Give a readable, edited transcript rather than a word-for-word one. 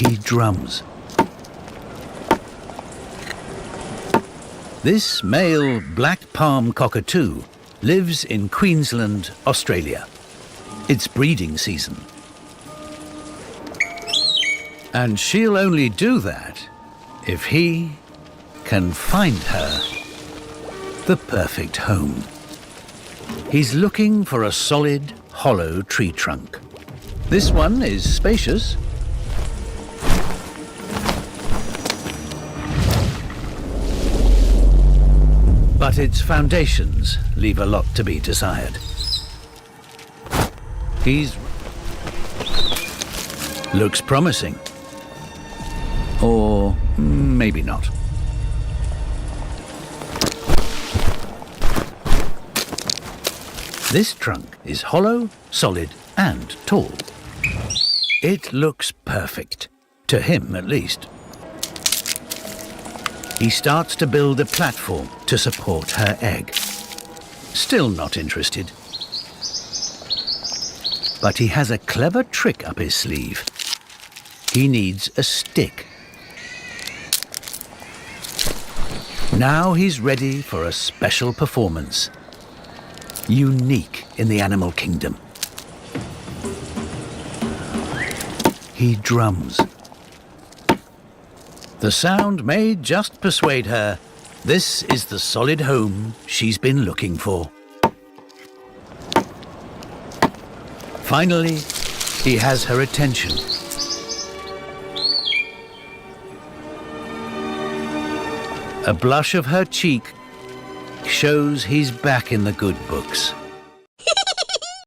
He drums. This male black palm cockatoo lives in Queensland, Australia. It's breeding season. And she'll only do that if he can find her the perfect home. He's looking for a solid, hollow tree trunk. This one is spacious. But its foundations leave a lot to be desired. Looks promising. Or maybe not. This trunk is hollow, solid, and tall. It looks perfect, to him at least. He starts to build a platform to support her egg. Still not interested. But he has a clever trick up his sleeve. He needs a stick. Now he's ready for a special performance. Unique in the animal kingdom. He drums. The sound may just persuade her this is the solid home she's been looking for. Finally, he has her attention. A blush of her cheek shows he's back in the good books.